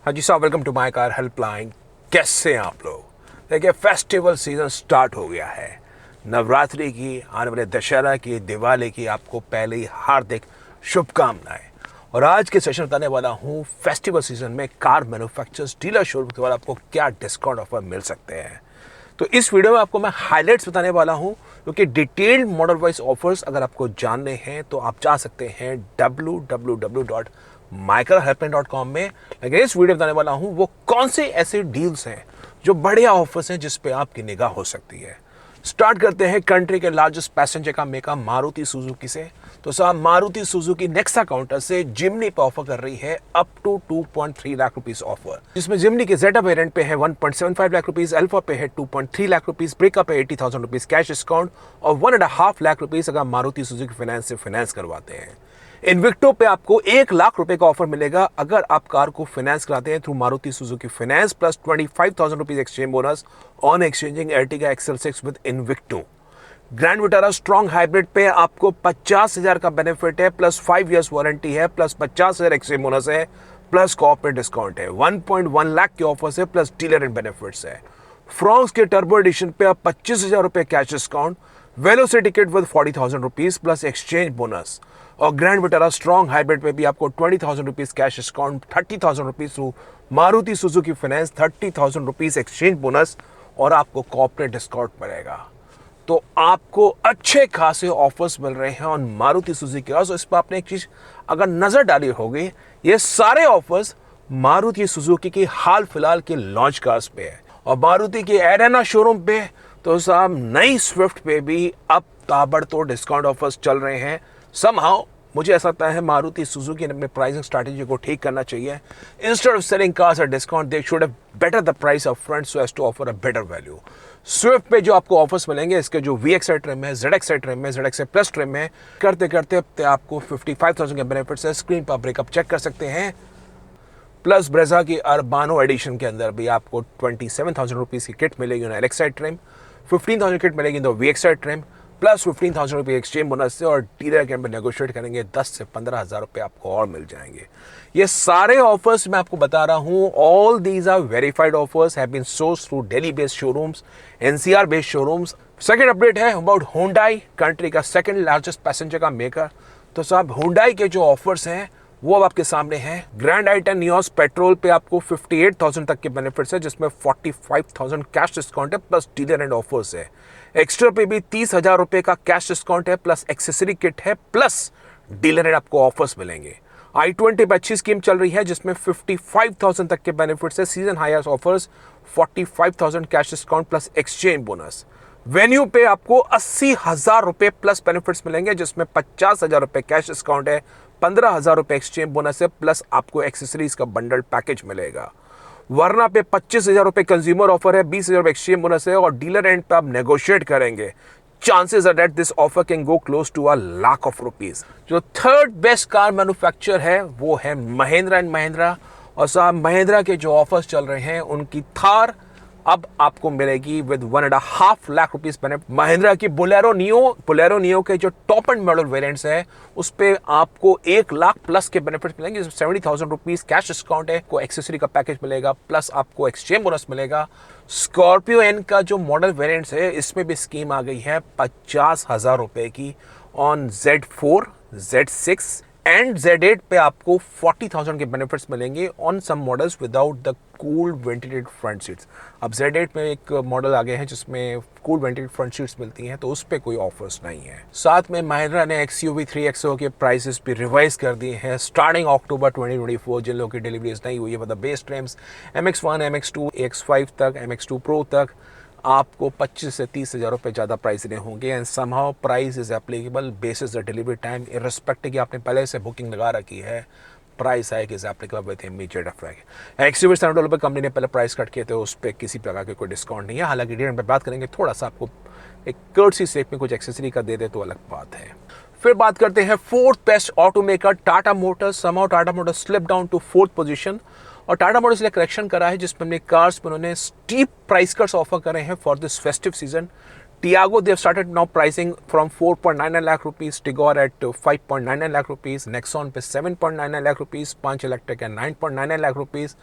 हाँ जी साहब, welcome to my car helpline. कैसे हैं आप लोग? देखिए, फेस्टिवल सीजन स्टार्ट हो गया है। नवरात्रि की, आने वाले दशहरा की, दिवाली की आपको पहले ही हार्दिक शुभकामनाएं। और आज के सेशन बताने वाला हूं फेस्टिवल सीजन में कार मैन्युफैक्चरर्स डीलर शोरूम के द्वारा आपको क्या डिस्काउंट ऑफर मिल सकते हैं। तो इस वीडियो में आपको मैं हाइलाइट्स बताने वाला हूं, क्योंकि डिटेल्ड मॉडल वाइज ऑफर्स अगर आपको जानने हैं तो आप जा सकते हैं www.mycarhelpline.com में। लेकिन इस वीडियो में बताने वाला हूं वो कौन से ऐसे डील्स हैं जो बढ़िया ऑफर्स हैं जिस पे आपकी निगाह हो सकती है। स्टार्ट करते हैं कंट्री के लार्जेस्ट पैसेंजर का मेकर मारुति सुजुकी से। तो साहब, मारुति सुजुकी नेक्सा काउंटर से जिमनी पे ऑफर कर रही है up to 2.3 lakh rupees offer, जिसमें जिमनी के जेटा वेरिएंट पे है 1.75 लाख रुपीस, अल्फा पे है 2.3 लाख रुपीस, ब्रेका पे 80,000 रुपीस कैश डिस्काउंट और 1.5 लाख रुपीस अगर मारुति सुजुकी फाइनेंस से फाइनेंस करवाते हैं। इन्विक्टो पे आपको 1 लाख रुपए का ऑफर मिलेगा अगर आप कार को फाइनेंस कराते हैं through Maruti Suzuki finance, plus 25,000 rupees exchange bonus on exchanging Ertiga XL6 with Invicto. Grand Vitara strong hybrid पे आपको 50,000 का बेनिफिट है, प्लस 5 इयर्स वारंटी है, प्लस 50,000 एक्सचेंज बोनस है, प्लस कॉर्पोरेट डिस्काउंट है। 1.1 लाख के ऑफर है, प्लस डीलर एंड बेनिफिट्स है। फ्रॉन्क्स के टर्बो एडिशन पे आप 25,000 रुपए cash discount, velocity kit with 40,000 rupees plus exchange bonus. और ग्रैंड विटारा स्ट्रॉन्ग हाइब्रिड पे भी आपको 20,000 rupees cash discount, 30,000 rupees through Maruti Suzuki finance, 30,000 rupees exchange bonus और आपको कॉर्पोरेट डिस्काउंट मिलेगा। तो आपको अच्छे खासे ऑफर्स मिल रहे हैं और मारुति सुजुकी का। तो इस पर आपने एक चीज अगर नजर डाली होगी, ये सारे ऑफर्स मारुति सुजुकी की हाल फिलहाल के लॉन्च कार्स पे है। और मारुति के एरेना शोरूम पे तो साहब नई स्विफ्ट पे भी अब ताबड़तोड़ डिस्काउंट ऑफर्स चल रहे हैं। समहाउ मुझे ऐसा लगता है मारुति सुजुकी ने अपने प्राइसिंग स्ट्रैटेजी को ठीक करना चाहिए। Instead of selling cars at discount, they should have better the price up front so as to offer a better value. Swift पे जो आपको ऑफर्स मिलेंगे, इसके जो VXI ट्रिम है, ZXI ट्रिम है, ZXI प्लस ट्रिम है, करते करते आपको 55,000 के बेनिफिट्स है। स्क्रीन पर ब्रेकअप चेक कर सकते हैं। प्लस ब्रेजा की अर्बानो एडिशन के अंदर भी आपको 27,000 रुपीज की किट मिलेगी इन LXI ट्रिम, 15,000 किट मिलेगी इन VXI ट्रिम, प्लस 15,000 रुपये एक्सचेंज बोनस से। और डीलर के अंदर नेगोशिएट करेंगे 10 से 15,000 रुपये आपको और मिल जाएंगे। ये सारे ऑफर्स मैं आपको बता रहा हूँ, all these are verified offers, have been sourced through Delhi based showrooms, NCR based showrooms. Second update है अबाउट Hyundai, कंट्री का सेकंड लार्जेस्ट पैसेंजर का मेकर। तो साहब, Hyundai के जो ऑफर्स हैं वो अब आपके सामने हैं। ग्रैंड i10 नियोस पेट्रोल पे आपको 58,000 तक के बेनिफिट्स है, जिसमें 45,000 कैश डिस्काउंट है, प्लस डीलर एंड ऑफर्स है। एक्स्ट्रा पे भी 30,000 रुपए का कैश डिस्काउंट है, प्लस एक्सेसरी किट है, प्लस डीलर एंड आपको ऑफर्स मिलेंगे। i20 पे अच्छी स्कीम चल रही है जिसमें 55,000 तक के बेनिफिट्स है, season highest offers, 45,000 cash discount plus exchange bonus. Venue पे आपको 80,000 रुपए प्लस बेनिफिट्स मिलेंगे, जिसमें 50,000 रुपए कैश डिस्काउंट है, 15,000 रुपए एक्सचेंज बोनस है, प्लस आपको एक्सेसरीज का बंडल पैकेज मिलेगा। वरना पे 25,000 रुपए कंज्यूमर ऑफर है, 20,000 रुपए एक्सचेंज बोनस है और डीलर एंड पे आप नेगोशिएट करेंगे। Chances are that this offer can go close to 1 lakh off rupees. जो थर्ड बेस्ट कार मैन्युफैक्चरर है वो है महिंद्रा एंड महिंद्रा। और साहब, महिंद्रा के जो ऑफर्स चल रहे हैं, उनकी थार अब आपको मिलेगी with 1.5 lakh rupees benefit. Mahindra की बोलेरो नियो के जो टॉप एंड मॉडल वेरिएंट्स है उस पे आपको 1 लाख प्लस के बेनिफिट मिलेंगे, 70,000 रुपीज कैश डिस्काउंट है, को एक्सेसरी का पैकेज मिलेगा, प्लस आपको एक्सचेंज बोनस मिलेगा। स्कॉर्पियो एन का जो मॉडल वेरिएंट्स है इसमें भी स्कीम आ गई है 50,000 रुपए की on Z4, Z6 and Z8 पे आपको 40,000 के बेनिफिट्स मिलेंगे on some models without the cool ventilated front seats. अब Z8 में एक मॉडल आ गए हैं जिसमें कूल वेंटिलेटेड फ्रंट सीट्स मिलती हैं, तो उस पे कोई ऑफर्स नहीं है। साथ में महिंद्रा ने XUV 3XO के प्राइसेस भी रिवाइज कर दिए हैं स्टार्टिंग अक्टूबर 2024। जिन लोगों की डिलीवरीज नहीं हुई है मतलब base TRIMS MX1, MX2, X5 तक, MX2 Pro तक आपको 25 से 30,000 रुपये ज़्यादा प्राइस देने होंगे। And somehow price is applicable basis the delivery time, irrespective कि आपने पहले से बुकिंग लगा रखी है, price hike is applicable with immediate effect. XUV $7 पर कंपनी ने पहले प्राइस कट किए थे, उस पर किसी प्रकार के कोई डिस्काउंट नहीं है। हालांकि डिटेल में बात करेंगे, थोड़ा सा आपको एक कर्टसी सेक में कुछ एक्सेसरी का दे दे तो अलग बात है। फिर बात करते हैं fourth best auto maker Tata Motors. Somehow Tata Motors slip down to 4th position और टाटा मोटर्स ने करेक्शन करा है जिसमें अपने कार्स पर उन्होंने स्टीप प्राइस कट्स ऑफर करे हैं for this festive season. Tiago, they have started now pricing from 4.99 lakh rupees, Tigor at 5.99 lakh rupees, Nexon पे 7.99 lakh rupees, Punch Electric at 9.99 lakh rupees,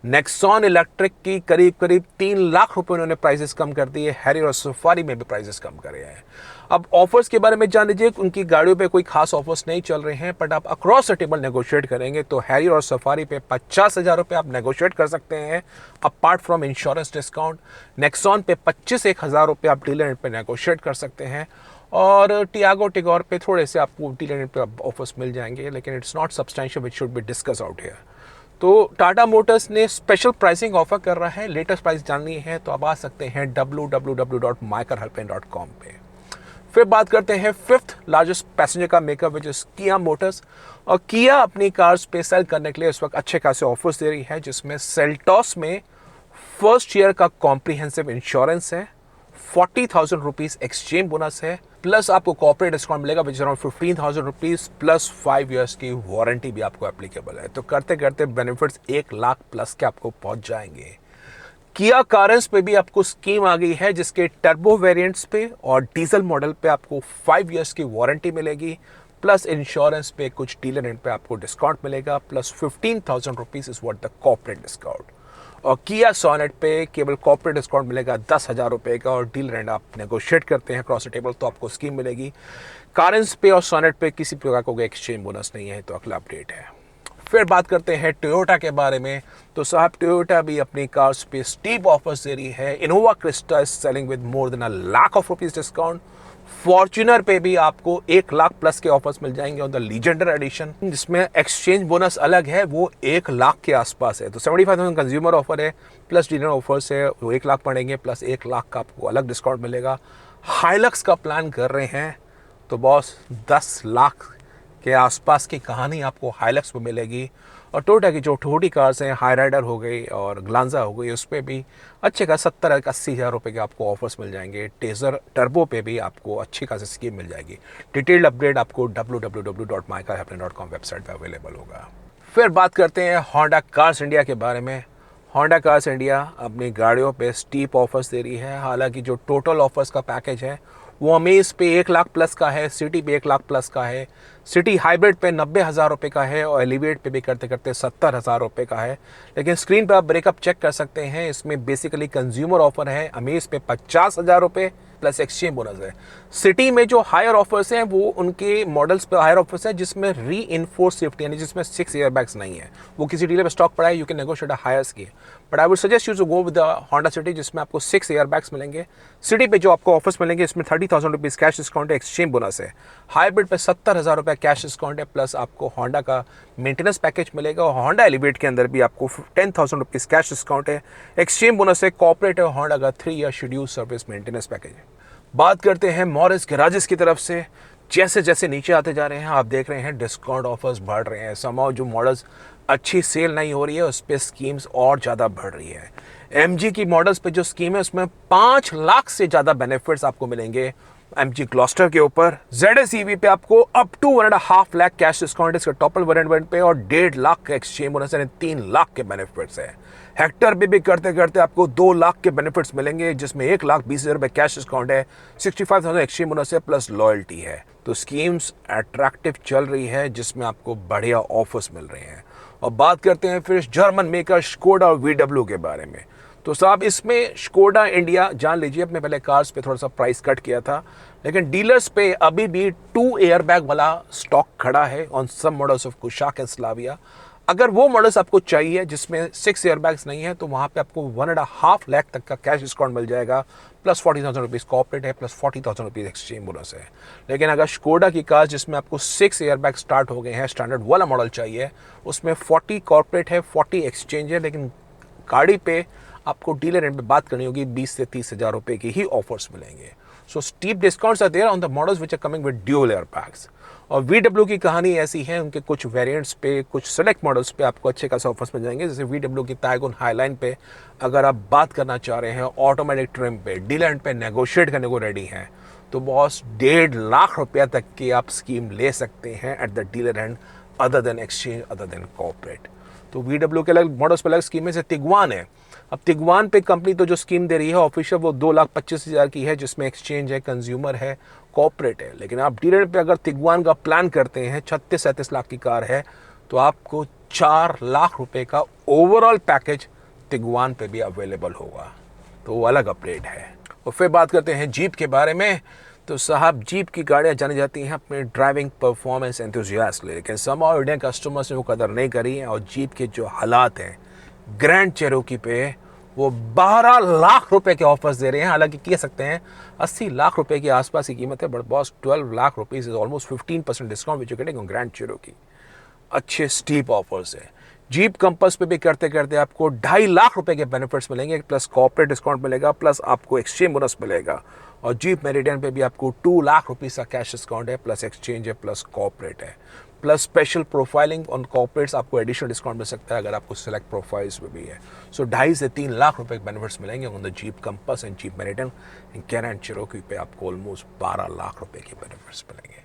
Nexon Electric की करीब करीब 3 लाख रुपए उन्होंने prices कम कर दिए। हैरियर और सफारी में भी प्राइसेस कम करे हैं। अब ऑफर्स के बारे में जान लीजिए, उनकी गाड़ियों पे कोई खास ऑफर्स नहीं चल रहे हैं, बट आप अक्रॉस द टेबल नेगोशिएट करेंगे तो हैरियर और सफारी पे 50,000 रुपये आप नेगोशिएट कर सकते हैं apart from insurance discount. Nexon पे 25,000 रुपये आप डीलर रेट पे नेगोशिएट कर सकते हैं, और टियागो टिगोर पे थोड़े से आपको डीलर रेट पे ऑफर्स मिल जाएंगे, लेकिन it's not substantial which should be discuss out here. तो टाटा मोटर्स ने स्पेशल प्राइसिंग ऑफर कर रहा है। लेटेस्ट प्राइस जाननी है तो आप आ सकते हैं www.mycarhelpline.com पे। फिर बात करते हैं फिफ्थ लार्जेस्ट पैसेंजर का मेकर विच इज किया मोटर्स। और किया अपनी कार्स पे सेल करने के लिए इस वक्त अच्छे खासे ऑफर्स दे रही है, जिसमें सेल्टॉस में फर्स्ट ईयर का कॉम्प्रिहेंसिव इंश्योरेंस है, 40,000 रुपीज एक्सचेंज बोनस है, प्लस आपको कॉर्पोरेट डिस्काउंट मिलेगा विच अराउंड 15,000 रुपीज, प्लस 5 इयर्स की वारंटी भी आपको एप्लीकेबल है। तो करते करते बेनिफिट्स 1 लाख प्लस के आपको पहुंच जाएंगे। किया कारेंस पे भी आपको स्कीम आ गई है, जिसके टर्बो वेरिएंट्स पे और डीजल मॉडल पे आपको 5 इयर्स की वारंटी मिलेगी, प्लस इंश्योरेंस पे कुछ डीलर रेट पे आपको डिस्काउंट मिलेगा, plus 15,000 rupees is what the corporate discount. और किया सोनेट पे केवल कॉर्पोरेट डिस्काउंट मिलेगा 10,000 रुपये का, और डीलर रेट आप नेगोशिएट करते हैं क्रॉस द टेबल तो आपको स्कीम मिलेगी। कारेंस पे और सोनेट पे किसी प्रकार का कोई एक्सचेंज बोनस नहीं है, तो अगला अपडेट है। फिर बात करते हैं टोयोटा के बारे में। तो साहब टोयोटा भी अपनी कार्स पे स्टीप ऑफर्स दे रही है। Innova Crysta is selling with more than 1 lakh off rupees discount. Fortuner पे भी आपको 1 लाख प्लस के ऑफर्स मिल जाएंगे ऑन द लीजेंडर एडिशन, जिसमें एक्सचेंज बोनस अलग है, वो 1 लाख के आसपास है। तो 75,000 कंज्यूमर ऑफर है, प्लस डीलर ऑफर्स है, वो 1 लाख पड़ेंगे, प्लस 1 लाख का आपको अलग डिस्काउंट मिलेगा। हाइलक्स का प्लान कर रहे हैं तो बॉस 10 लाख के आसपास की कहानी आपको हाइलक्स में मिलेगी। और टोयोटा की जो छोटी कार्स हैं, हाई राइडर हो गई और ग्लांजा हो गई, उस पर भी अच्छे का 70-80 हज़ार रुपये के आपको ऑफर्स मिल जाएंगे। टेजर टर्बो पे भी आपको अच्छी खासी स्कीम मिल जाएगी। डिटेल्ड अपडेट आपको www.mycarhelpline.com वेबसाइट पर अवेलेबल होगा। फिर बात करते हैं होंडा कार्स इंडिया के बारे में। होंडा कार्स इंडिया अपनी गाड़ियों पे स्टीप ऑफर्स दे रही है। हालांकि जो टोटल ऑफर्स का पैकेज है वो अमेज पे 1 लाख प्लस का है, सिटी पे 1 लाख प्लस का है, सिटी हाइब्रिड पे 90,000 रुपये का है, और एलिवेट पे भी करते करते 70,000 रुपये का है। लेकिन स्क्रीन पर आप ब्रेकअप चेक कर सकते हैं। इसमें बेसिकली कंज्यूमर ऑफर है अमेज पे 50,000 रुपये प्लस एक्सचेंज बोनस है। सिटी में जो हायर ऑफर्स हैं वो उनके मॉडल्स पे हायर ऑफर्स हैं, जिसमें री इन्फोर्स सेफ्टी यानी जिसमें 6 एयर बैग्स नहीं है। वो किसी डीलर में स्टॉक पड़ा है, you can negotiate a higher scheme, but I would suggest you to go with the Honda City, जिसमें आपको 6 एयर बैग्स मिलेंगे। सिटी पे जो आपको ऑफर्स मिलेंगे इसमें 30,000 रुपीज़ कैश डिस्काउंट है, एक्सचेंज बोनस है। हाइब्रिड पे 70,000 रुपये कैश डिस्काउंट है, प्लस आपको होंडा का मेंटेनेंस पैकेज मिलेगा। और होंडा एलिवेट के अंदर भी आपको 10,000 रुपीज़ कैश डिस्काउंट है, एक्सचेंज बोनस है। कॉर्पोरेट है होंडा का 3 year schedule service maintenance package है। बात करते हैं मॉरिस गैराजेस की तरफ से। जैसे जैसे नीचे आते जा रहे हैं आप देख रहे हैं डिस्काउंट ऑफर्स बढ़ रहे हैं। समाओ जो मॉडल्स अच्छी सेल नहीं हो रही है उस पर स्कीम्स और ज़्यादा बढ़ रही है। एमजी की मॉडल्स पे जो स्कीम है उसमें 5 लाख से ज़्यादा बेनिफिट्स आपको मिलेंगे। एमजी ग्लॉस्टर के ऊपर ZS EV पे आपको अप टू 1.5 लाख कैश डिस्काउंट इसके टॉपल वेरिएंट पे, और 1.5 लाख का एक्सचेंज बोनस यानी 3 लाख के बेनिफिट्स है। हेक्टर पे भी करते करते आपको 2 लाख के बेनिफिट्स मिलेंगे, जिसमें 1,20,000 रुपये कैश डिस्काउंट है, 65,000 एक्सचेंज बोनस है, प्लस लॉयल्टी है। तो स्कीम्स अट्रैक्टिव चल रही है, जिसमें आपको बढ़िया ऑफर्स मिल रहे हैं। और बात करते हैं फिर जर्मन मेकर स्कोडा और VW के बारे में। तो साहब इसमें स्कोडा इंडिया जान लीजिए, अपने पहले कार्स पे थोड़ा सा प्राइस कट किया था, लेकिन डीलर्स पे अभी भी 2 एयर बैग वाला स्टॉक खड़ा है on some models of Kushaq and Slavia. अगर वो मॉडल्स आपको चाहिए जिसमें 6 एयर बैग्स नहीं है तो वहाँ पे आपको 1.5 लाख तक का कैश डिस्काउंट मिल जाएगा, प्लस 40,000 रुपीज़ कॉर्पोरेट है, प्लस 40,000 रुपीज़ एक्सचेंज बोनस है। लेकिन अगर स्कोडा की कार जिसमें आपको 6 एयर बैग स्टार्ट हो गए हैं, स्टैंडर्ड वाला मॉडल चाहिए, उसमें 40 कॉर्पोरेट है, 40 एक्सचेंज है, लेकिन गाड़ी पे आपको डीलर रेट पे बात करनी होगी 20 से 30,000 रुपये की ही ऑफर्स मिलेंगे। So steep discounts are there on the models which are coming with dual airbags. और VW की कहानी ऐसी है, उनके कुछ वेरिएंट्स पे, कुछ सेलेक्ट मॉडल्स पे आपको अच्छे खासे ऑफर्स मिल जाएंगे। जैसे VW की टाइगन हाईलाइन पे अगर आप बात करना चाह रहे हैं ऑटोमेटिक ट्रिम पे, डीलर पे नेगोशिएट करने को रेडी हैं, तो बॉस 1.5 लाख रुपया तक की आप स्कीम ले सकते हैं at the dealer and, other than exchange, other than corporate. तो VW के अलग मॉडल्स पर अलग स्कीम है, जैसे तिगवान है। अब तिगवान पे कंपनी तो जो स्कीम दे रही है ऑफिशियल वो 2,25,000 की है, जिसमें एक्सचेंज है, कंज्यूमर है, कॉर्पोरेट है। लेकिन आप डीलर पे अगर तिगवान का प्लान करते हैं, 36-37 लाख की कार है, तो आपको 4 लाख रुपए का ओवरऑल पैकेज तिगवान पे भी अवेलेबल होगा। तो वो अलग अपडेट है। और फिर बात करते हैं जीप के बारे में। तो साहब, जीप की गाड़ियाँ जानी जाती हैं अपने ड्राइविंग परफॉर्मेंस एंथुसियास्ट, लेकिन समाउ इंडियन कस्टमर्स ने वो कदर नहीं करी है। और जीप के जो हालात हैं, ग्रैंड चेरोकी पे वो 12 लाख रुपए के ऑफर्स दे रहे हैं। हालांकि कह सकते हैं 80 लाख रुपए के आसपास की कीमत है, but boss 12 lakh rupees is almost 15% discount which you getting on grand Cherokee. अच्छे स्टीप ऑफर्स है। जीप कंपस पे भी करते करते आपको 2.5 लाख रुपए के बेनिफिट्स मिलेंगे, प्लस कॉर्पोरेट डिस्काउंट मिलेगा, प्लस आपको एक्सचेंज बोनस मिलेगा। और जीप मेरिडियन पे भी आपको 2 लाख रुपीज़ का कैश डिस्काउंट है, प्लस एक्सचेंज है, प्लस कॉर्पोरेट है, plus special profiling on corporates आपको एडिशनल डिस्काउंट मिल सकता है अगर आपको सिलेक्ट प्रोफाइल्स में भी है। सो 2.5 से 3 लाख रुपए के बेनिफिट्स मिलेंगे on the jeep compass and jeep meridian. Grand Cherokee पे आपको ऑलमोस्ट 12 लाख रुपए के बेनिफिट्स मिलेंगे।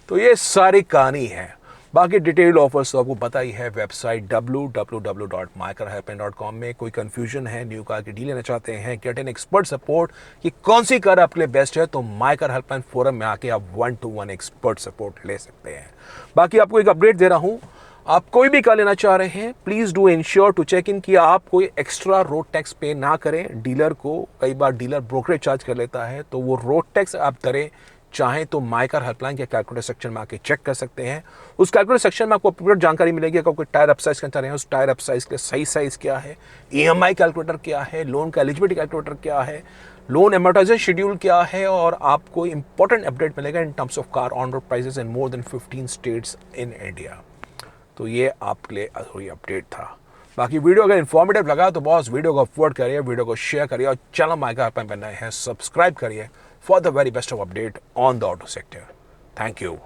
तो ये सारी कहानी है। बाकी डिटेल्ड ऑफर्स तो आपको पता ही है, वेबसाइट www.mycarhelpline.com में। कोई कंफ्यूजन है, न्यू कार की डील लेना चाहते हैं, गेट एन एक्सपर्ट सपोर्ट कि कौन सी कार आपके लिए बेस्ट है, तो माइकर हेल्पलाइन फोरम में आके आप 1-to-1 एक्सपर्ट सपोर्ट ले सकते हैं। बाकी आपको एक अपडेट दे रहा हूं, आप कोई भी कार लेना चाह रहे हैं, please do ensure to check in कि आप कोई एक्स्ट्रा रोड टैक्स पे ना करें। डीलर को कई बार डीलर ब्रोकरेज चार्ज कर लेता है, तो वो रोड टैक्स आप करें चाहे तो माइकर हेल्पलाइन के कैलकुलेटर सेक्शन में आके चेक कर सकते हैं। उस कैलकुलेटर सेक्शन में आपको पूरी जानकारी मिलेगी। अगर कोई टायर अपसाइज करना चाह रहे हैं, उस टायर अपसाइज के सही साइज क्या है, EMI कैलकुलेटर क्या है, लोन का एलिजिबिलिटी कैलकुलेटर क्या है, लोन एमोर्टाइजेशन शेड्यूल क्या है, और आपको इंपॉर्टेंट अपडेट मिलेगा in terms of car on road prices in more than 15 states in India. तो ये आपके लिए अधूरी अपडेट था। बाकी वीडियो अगर इन्फॉर्मेटिव लगा तो बॉस वीडियो को फॉरवर्ड करिए, वीडियो को शेयर करिए, और चैनल माइकर हेल्पलाइन पर नए हैं सब्सक्राइब करिए for the very best of update on the auto sector. Thank you.